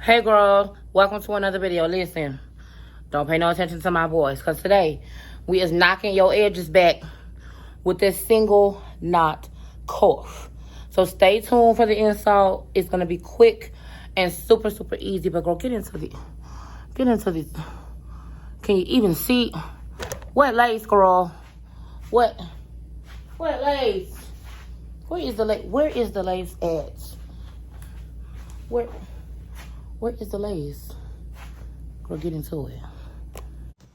Hey girl, welcome to another video. Listen, don't pay no attention to my voice, because today we is knocking your edges back with this single knot coif. So stay tuned for the install. It's going to be quick and super easy. But girl, get into the, can you even see? What lace, girl? What lace? Where is the lace at? Where is the lace? Girl, get into it.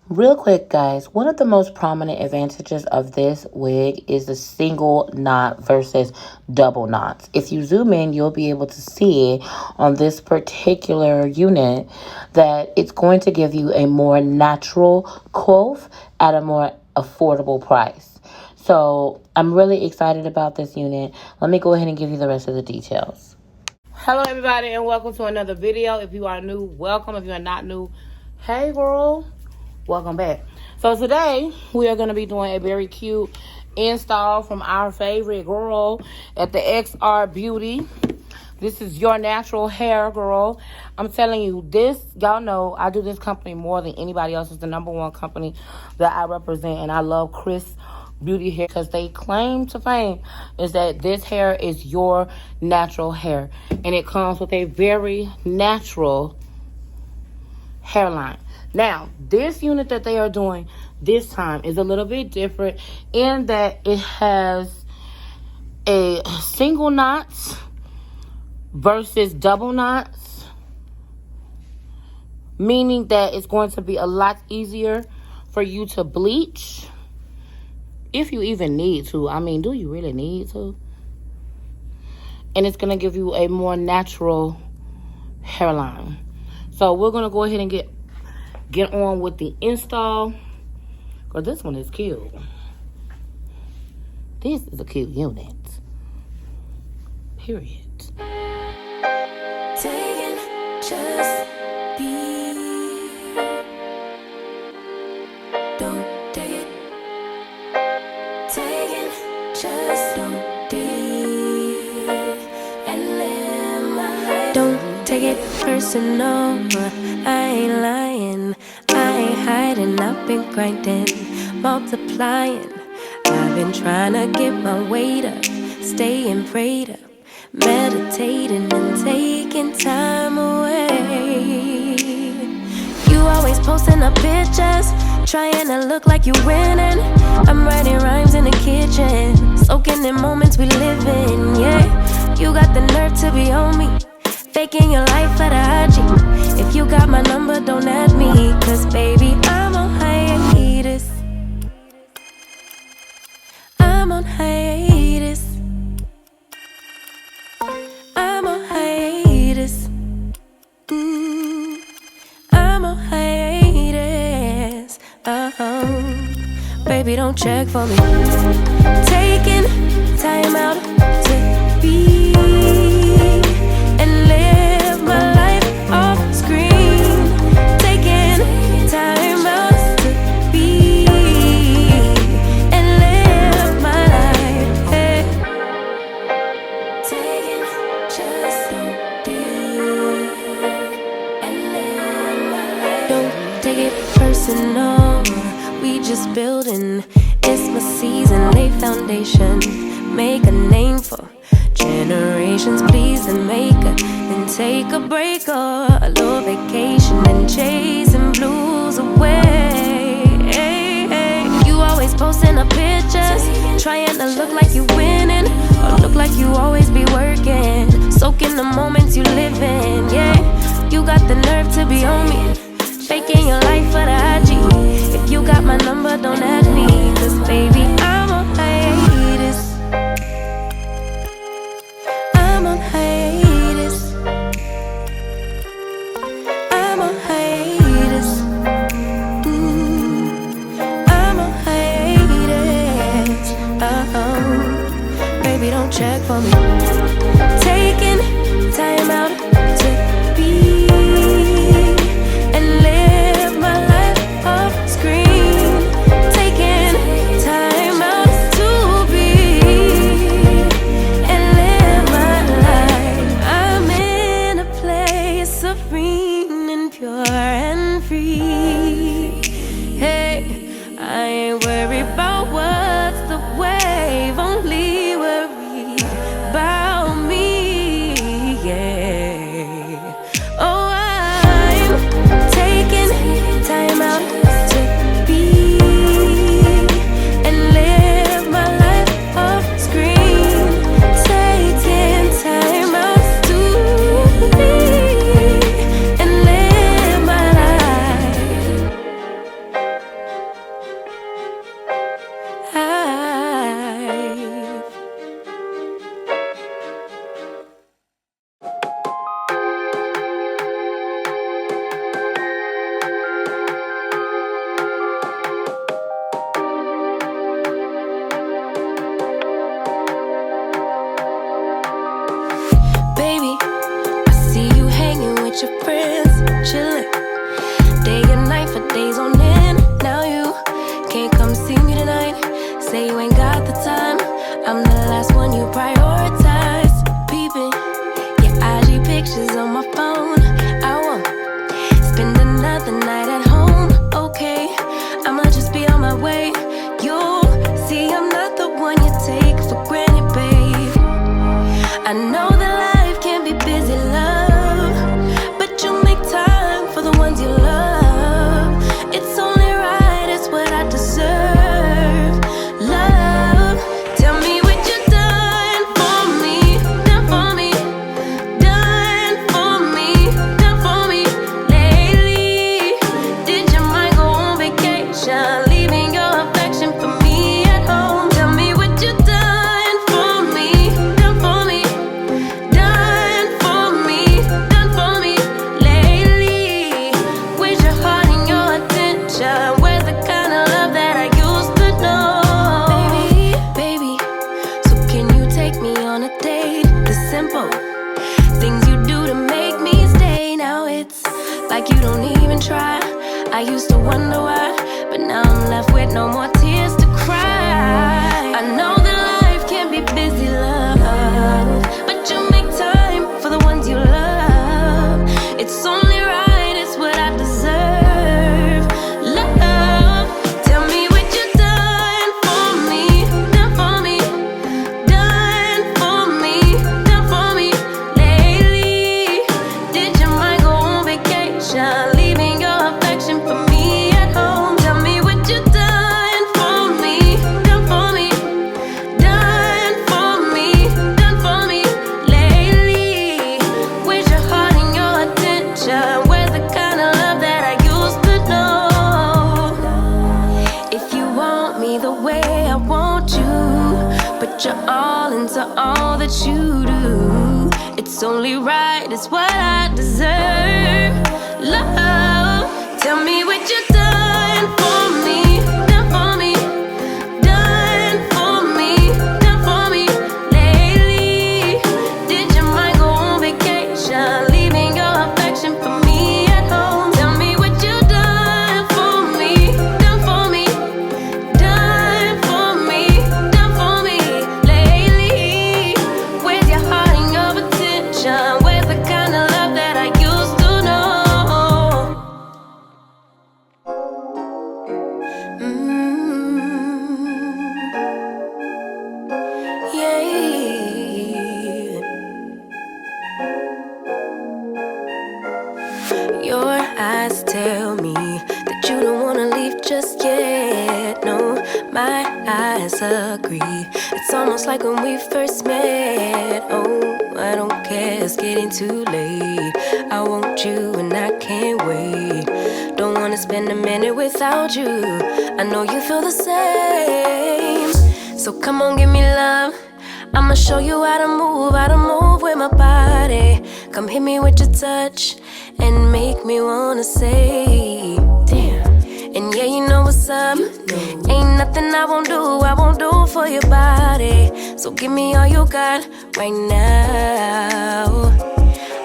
Real quick, guys, one of the most prominent advantages of this wig is the single knot versus double knots. If you zoom in, you'll be able to see on this particular unit that it's going to give you a more natural coif at a more affordable price. So I'm really excited about this unit. Let me go ahead and give you the rest of the details. Hello everybody and welcome to another video. If you are new, welcome. If you are not new, hey girl, welcome back. So today we are going to be doing a very cute install from our favorite girl at the XrsBeauty. This is your natural hair, girl. I'm telling you, this, y'all know I do this company more than anybody else. It's the #1 company that I represent, and I love XrsBeauty Hair because they claim to fame is that this hair is your natural hair, and it comes with a very natural hairline. Now, this unit that they are doing this time is a little bit different in that it has a single knots versus double knots, meaning that it's going to be a lot easier for you to bleach. If you even need to. I mean, do you really need to? And it's going to give you a more natural hairline. So we're going to go ahead and get on with the install. Girl, this one is cute. This is a cute unit. Period. Taking just be. Don't take it. Taking just don't be. And live my life. Don't take it personal. I ain't lying. I ain't hiding. I've been grinding, multiplying. I've been trying to get my weight up, staying prayed up, meditating and taking time away. You always posting up pictures, trying to look like you winning. I'm writing rhymes in the kitchen, soaking in moments we live in. Yeah, you got the nerve to be on me, faking your life for the IG. If you got my number, don't add me, cause baby, I'm on hiatus. I'm on hiatus. I'm on hiatus. I'm on hiatus. Baby, don't check for me. Taking time out to be and live my life off screen. Taking time out to be and live my life. Hey. Taking just don't be and live my life. Don't take it personal. We just building. It's my season. Lay foundation. Make a name for generations. Please and make a. Then take a break or a little vacation and chasing blues away. Hey, hey. You always posting up pictures, trying to look like you winning or look like you always be working, soaking the moments you live in. Yeah, you got the nerve to be on me, faking your life for the IG. If you got my number, don't add me, cause baby, I'm on hiatus. I'm on hiatus. I'm on hiatus. I'm on hiatus. Baby, don't check for me. Taking time out to be and live my life off screen. Taking time out to be and live my life. I'm in a place of freedom. like you don't even try. I used to wonder why, but now I'm left with no more tears to cry. I know that life can be busy, love, but you make time for the ones you love. It's only right, it's what I deserve. Love, tell me what you done for me, done for me, done for me, done for me lately. Did your mind go on vacation, leaving your affection for me at home? Tell me what you done for me, done for me, done for me, done for me lately. Where's your heart and your attention? Where's the kind of love that I used to know? If you want me the way I want you, put your all into all that you do. It's only right, it's what I deserve. Love, tell me what you done for me, done for me, done for me, done for me lately. Did your mind go on vacation, leaving your affection for me at home? Tell me what you done for me, done for me, done for me, done for me lately. Where's your heart and your attention? Where's the kind of love that I used to know? Yeah. Your eyes tell me that you don't wanna leave just yet. No, my eyes agree. It's almost like when we first met. Oh, I don't care, it's getting too late. I want you and I can't wait. Don't wanna spend a minute without you. I know you feel the same. So come on, give me love. I'ma show you how to move with my body. Come hit me with your touch and make me wanna say, damn. And yeah, you know what's up. Ain't nothing I won't do for your body. So give me all you got right now.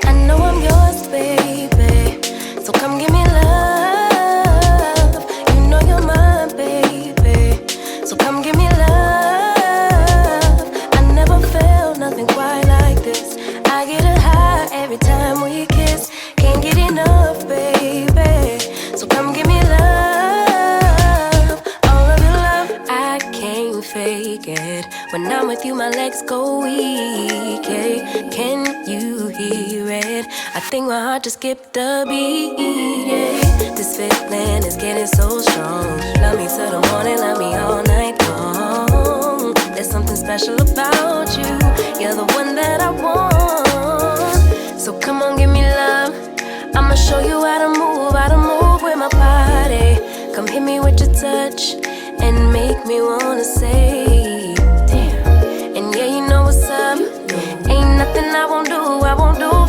I know I'm yours, baby. So come give me love. You know you're mine, baby. So come give me love. I never felt nothing quite like this. I get a high every time we kiss. Can't get enough, baby. So come give me love, all of your love. I can't fake it. When I'm with you, my legs go weak. Yeah. Can you hear it? I think my heart just skipped a beat. Yeah. This feeling is getting so strong. Love me till the morning, love me all night long. There's something special about you. You're the one that I want. So come on, give me love. I'ma show you how to move with my body. Come hit me with your touch and make me wanna say, damn. And yeah, you know what's up. Ain't nothing I won't do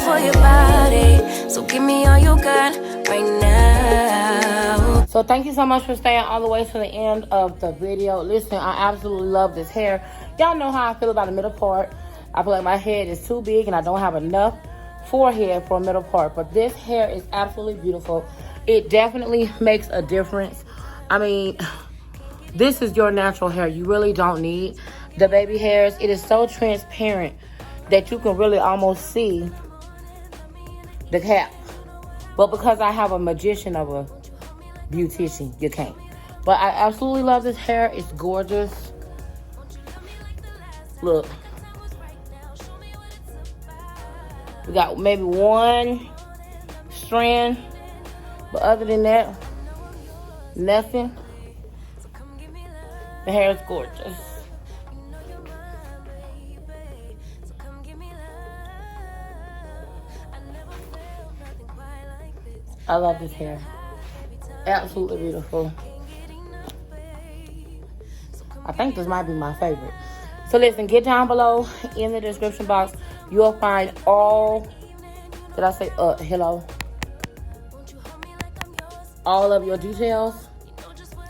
for your body. So give me all you got right now. So thank you so much for staying all the way to the end of the video. Listen, I absolutely love this hair. Y'all know how I feel about the middle part. I feel like my head is too big and I don't have enough forehead for a middle part. But this hair is absolutely beautiful. It definitely makes a difference. I mean, this is your natural hair. You really don't need the baby hairs. It is so transparent that you can really almost see the cap. But because I have a magician of a beautician, you can't. But I absolutely love this hair. It's gorgeous. Look. We got maybe one strand. But other than that, nothing. The hair is gorgeous. I love this hair. Absolutely beautiful. I think this might be my favorite. So listen, get down below in the description box. You'll find all, did I say hello? All of your details.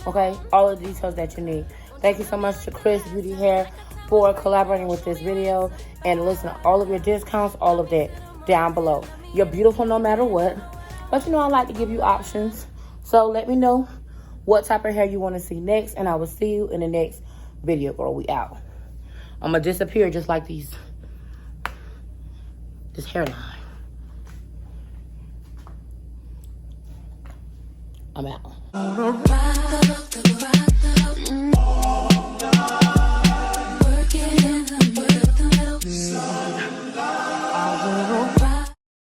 Okay, all of the details that you need. Thank you so much to XrsBeauty Hair for collaborating with this video. And listen, all of your discounts, all of that down below. You're beautiful no matter what. But you know, I like to give you options. So let me know what type of hair you want to see next, and I will see you in the next video, girl. We out. I'm going to disappear just like this hairline. I'm out.